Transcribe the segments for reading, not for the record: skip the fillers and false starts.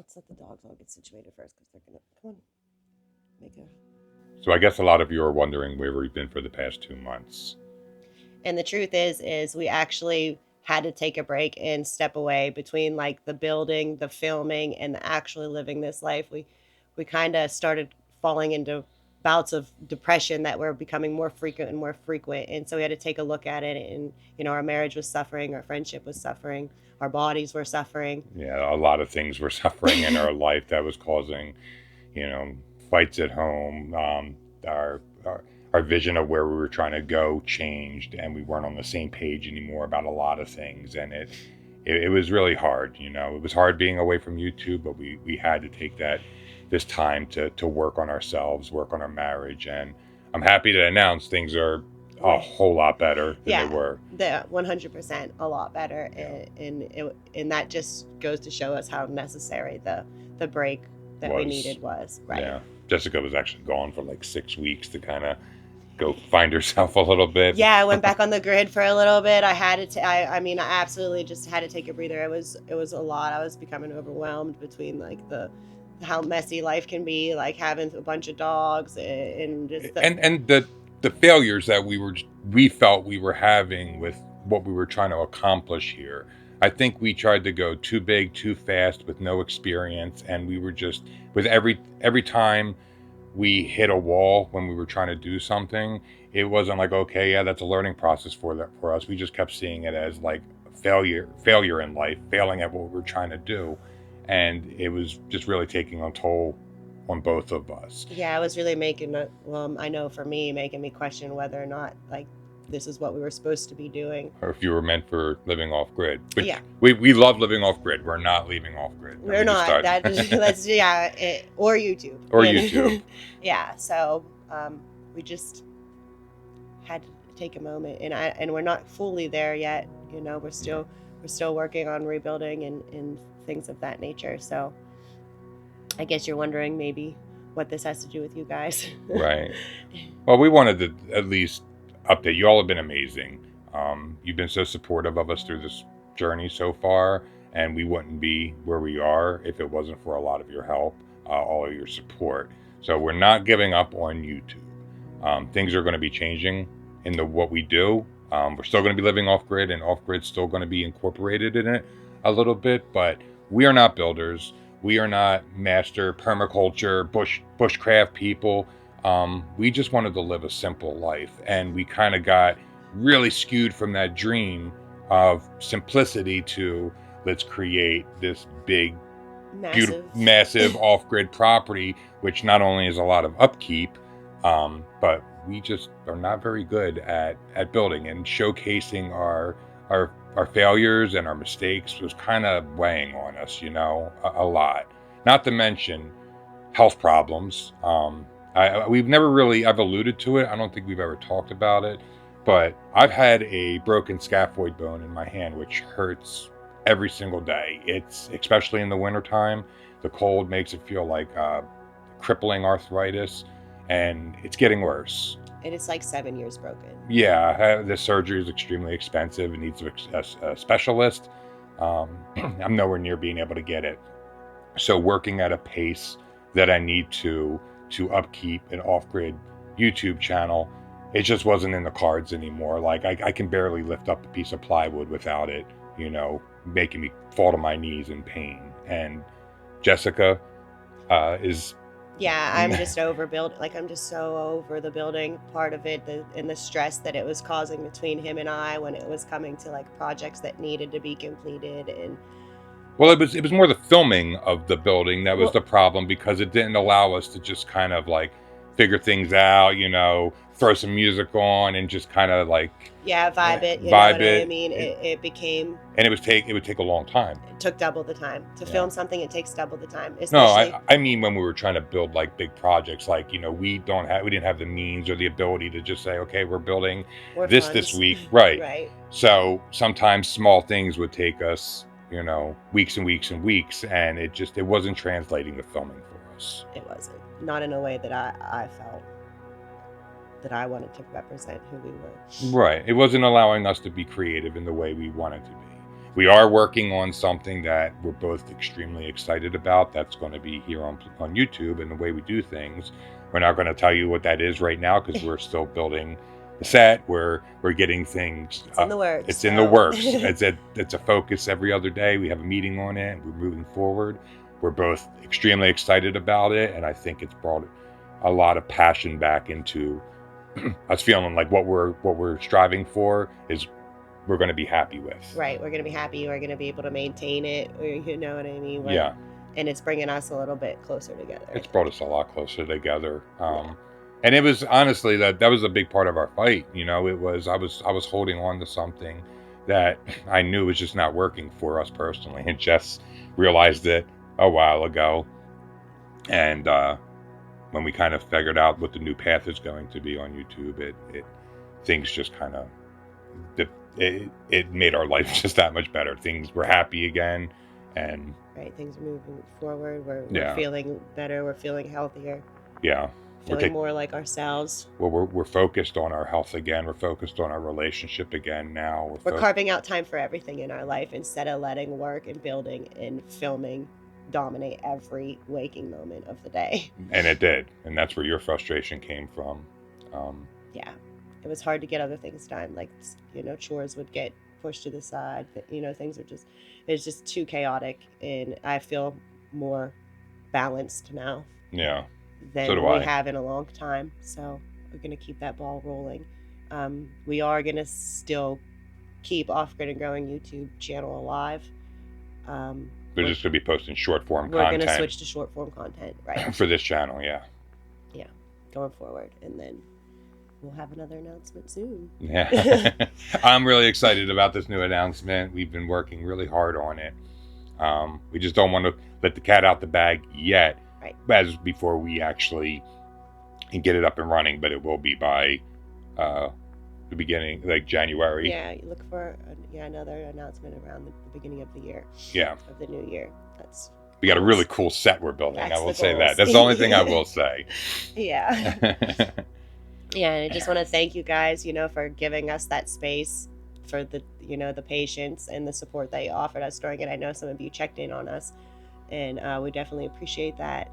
let's let the dogs all get situated first because they're gonna come on. Make a. So I guess a lot of you are wondering where we've been for the past 2 months. And the truth is we actually had to take a break and step away between like the building, the filming, and actually living this life. We kind of started falling into bouts of depression that were becoming more frequent and more frequent, and so we had to take a look at it. And our marriage was suffering, our friendship was suffering, our bodies were suffering. Yeah, a lot of things were suffering in our life that was causing, you know, fights at home. Our vision of where we were trying to go changed, and we weren't on the same page anymore about a lot of things. And it was really hard. It was hard being away from YouTube, but we had to take this time to work on ourselves, work on our marriage, and I'm happy to announce things are a whole lot better than they Yeah, were. the 100% a lot better, Yeah. and that just goes to show us how necessary the break that we needed was. Right. Yeah. Jessica was actually gone for like 6 weeks to kind of go find herself a little bit. Yeah, I went back on the grid for a little bit. I had to. I mean, I absolutely just had to take a breather. It was a lot. I was becoming overwhelmed between like the how messy life can be, like having a bunch of dogs and just the failures that we felt we were having with what we were trying to accomplish here. I think we tried to go too big, too fast with no experience, and we were just with every time we hit a wall when we were trying to do something, it wasn't like, okay, yeah, that's a learning process for us. We just kept seeing it as like failure in life, failing at what we were trying to do, and it was just really taking a toll on both of us. Yeah, it was really I know for me, making me question whether or not like this is what we were supposed to be doing. Or if you were meant for living off grid, Yeah, which we love living off grid. We're not leaving off grid. we're not. That let's or YouTube or YouTube. Yeah, so we just had to take a moment, and we're not fully there yet. We're still working on rebuilding and things of that nature. So I guess you're wondering maybe what this has to do with you guys. Right. Well, we wanted to at least update. You all have been amazing. You've been so supportive of us through this journey so far, and we wouldn't be where we are if it wasn't for a lot of your help, all of your support. So we're not giving up on YouTube. Things are going to be changing in what we do. We're still going to be living off grid, and off grid's still going to be incorporated in it a little bit, but we are not builders. We are not master permaculture, bushcraft people. We just wanted to live a simple life, and we kind of got really skewed from that dream of simplicity to let's create this big, massive off-grid property, which not only is a lot of upkeep, but we just are not very good at building, and showcasing our failures and our mistakes was kind of weighing on us, a lot. Not to mention health problems. We've never really, I've alluded to it. I don't think we've ever talked about it, but I've had a broken scaphoid bone in my hand, which hurts every single day. It's especially in the wintertime. The cold makes it feel like crippling arthritis, and it's getting worse. And it's like 7 years broken. Yeah, the surgery is extremely expensive. It needs a specialist. I'm nowhere near being able to get it. So working at a pace that I need to upkeep an off-grid YouTube channel, it just wasn't in the cards anymore. Like I can barely lift up a piece of plywood without it, making me fall to my knees in pain. And Jessica is yeah, I'm just I'm just so over the building part of it, and the stress that it was causing between him and I when it was coming to like projects that needed to be completed. And well, it was more the filming of the building that was the problem, because it didn't allow us to just kind of like figure things out, throw some music on and just kind of like vibe it. You know what I mean? It became, and it would take a long time. It took double the time to film something. It takes double the time. No, I mean when we were trying to build like big projects, like we didn't have the means or the ability to just say, okay, we're building this week, right? Right. So sometimes small things would take us weeks and weeks and weeks, and it wasn't translating the filming for us. It wasn't. Not in a way that I felt that I wanted to represent who we were. Right. It wasn't allowing us to be creative in the way we wanted to be. We are working on something that we're both extremely excited about. That's going to be here on YouTube and the way we do things. We're not going to tell you what that is right now because we're still building the set. We're getting things. It's in the works. It's in the works. It's a focus every other day. We have a meeting on it. And we're moving forward. We're both extremely excited about it, and I think it's brought a lot of passion back into us feeling like what we're striving for is we're going to be happy with. Right, we're going to be happy. We're going to be able to maintain it. You know what I mean? Yeah. And it's bringing us a little bit closer together. It's brought us a lot closer together. And it was honestly that was a big part of our fight. You know, it was I was holding on to something that I knew was just not working for us personally, and Jess realized it a while ago. And when we kind of figured out what the new path is going to be on YouTube, it things just kind of it made our life just that much better. Things were happy again, and right, things are moving forward. We're feeling better. We're feeling healthier. Yeah. Feeling more like ourselves. Well, we're focused on our health again. We're focused on our relationship again now. We're carving out time for everything in our life instead of letting work and building and filming dominate every waking moment of the day. And it did. And that's where your frustration came from. Yeah. It was hard to get other things done. Like, you know, chores would get pushed to the side. You know, things are it's just too chaotic. And I feel more balanced now. Yeah. Than we have in a long time. So we're going to keep that ball rolling. We are going to still keep Off Grid and Growing YouTube channel alive. We're just going to be posting short form content. We're going to switch to short form content, right? For this channel, yeah. Yeah, going forward. And then we'll have another announcement soon. Yeah. I'm really excited about this new announcement. We've been working really hard on it. We just don't want to let the cat out the bag yet. Right. As before we actually get it up and running, but it will be by the beginning, like January. Yeah, you look for another announcement around the beginning of the year. Yeah. Of the new year. We got a really cool set we're building. I will say that. That's the only thing I will say. Yeah. Yeah, and I just want to thank you guys, you know, for giving us that space, for the, you know, the patience and the support that you offered us during it. I know some of you checked in on us. And we definitely appreciate that.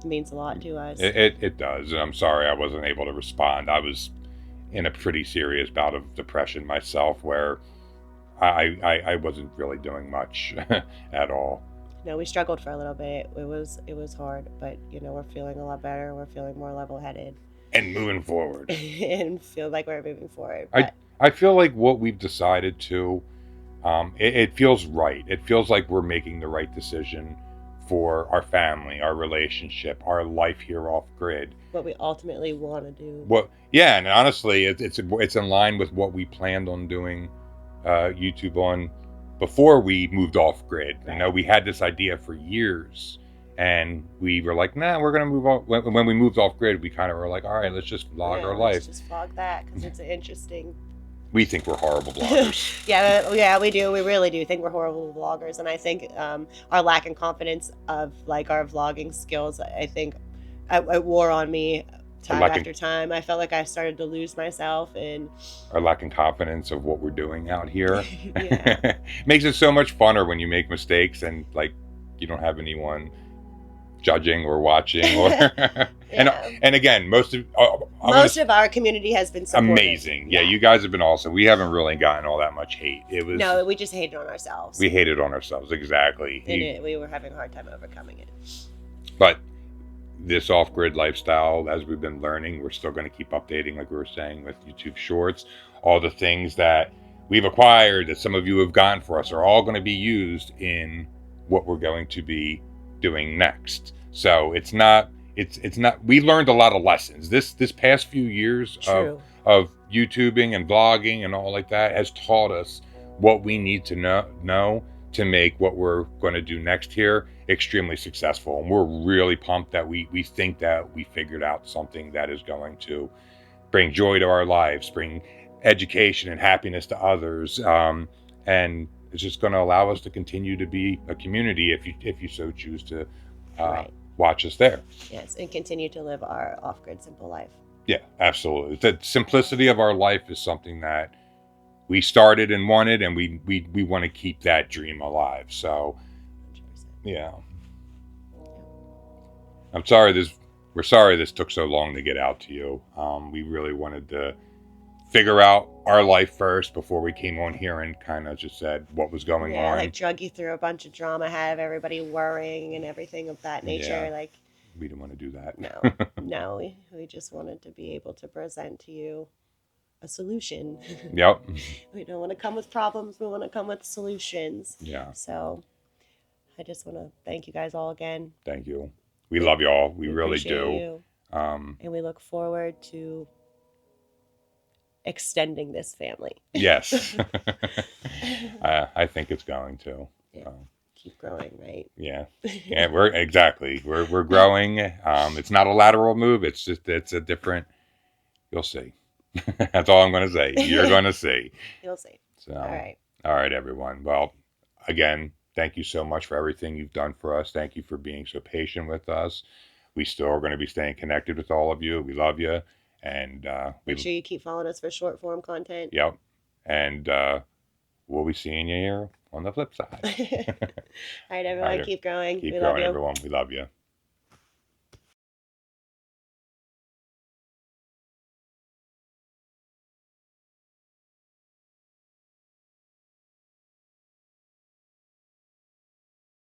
It means a lot to us. It does. And I'm sorry I wasn't able to respond. I was in a pretty serious bout of depression myself where I wasn't really doing much at all. No, we struggled for a little bit. It was hard, but, you know, we're feeling a lot better. We're feeling more level-headed. And moving forward. And feel like we're moving forward. I feel like what we've decided to, it feels right. It feels like we're making the right decision for our family, our relationship, our life here off grid. What we ultimately want to do. And honestly, it's in line with what we planned on doing YouTube on before we moved off grid. Right. You know, we had this idea for years, and we were like, nah, we're gonna move off. When we moved off grid, we kind of were like, all right, let's just vlog our life. Let's just vlog that because it's interesting. We think we're horrible vloggers. yeah, we do. We really do think we're horrible vloggers, and I think our lack in confidence of like our vlogging skills, I think, it wore on me time after time. I felt like I started to lose myself, and our lack in confidence of what we're doing out here makes it so much funner when you make mistakes and like you don't have anyone judging or watching or and again most of our community has been supportive. Amazing. Yeah, you guys have been awesome. We haven't really gotten all that much hate. We just hated on ourselves. We hated on ourselves, exactly. And we were having a hard time overcoming it. But this off-grid lifestyle, as we've been learning, we're still going to keep updating, like we were saying, with YouTube Shorts. All the things that we've acquired that some of you have gotten for us are all going to be used in what we're going to be doing next. So it's not we learned a lot of lessons this past few years of YouTubing and vlogging and all like that has taught us what we need to know to make what we're going to do next here extremely successful. And we're really pumped that we think that we figured out something that is going to bring joy to our lives, bring education and happiness to others, and it's just going to allow us to continue to be a community if you so choose to watch us there. Yes, and continue to live our off-grid simple life. Yeah, absolutely. The simplicity of our life is something that we started and wanted, and we want to keep that dream alive. So 100%. yeah, Yeah. I'm sorry this we're sorry this took so long to get out to you. We really wanted to figure out our life first before we came on here and kind of just said what was going Yeah, on. like drug you through a bunch of drama, have everybody worrying and everything of that Yeah, nature. Like, we didn't want to do no, that. no, we just wanted to be able to present to you a solution. Yep. We don't want to come with problems, we want to come with solutions. Yeah. So I just want to thank you guys all again. Thank you. We love y'all. We We really appreciate do. you, Um, and we look forward to extending this family. yes. I think it's going to. Yeah, So, keep growing, right? yeah. Yeah, we're exactly. We're growing. It's not a lateral move. It's a different. You'll see. That's all I'm going to say. You're going to see. You'll see. All So, right. all right, everyone. Well, again, thank you so much for everything you've done for us. Thank you for being so patient with us. We still are going to be staying connected with all of you. We love you, and Make sure you keep following us for short form content. yep, and we'll be seeing you here on the flip side. All right, All everyone, right, keep growing. keep We love growing, you. everyone. We love you.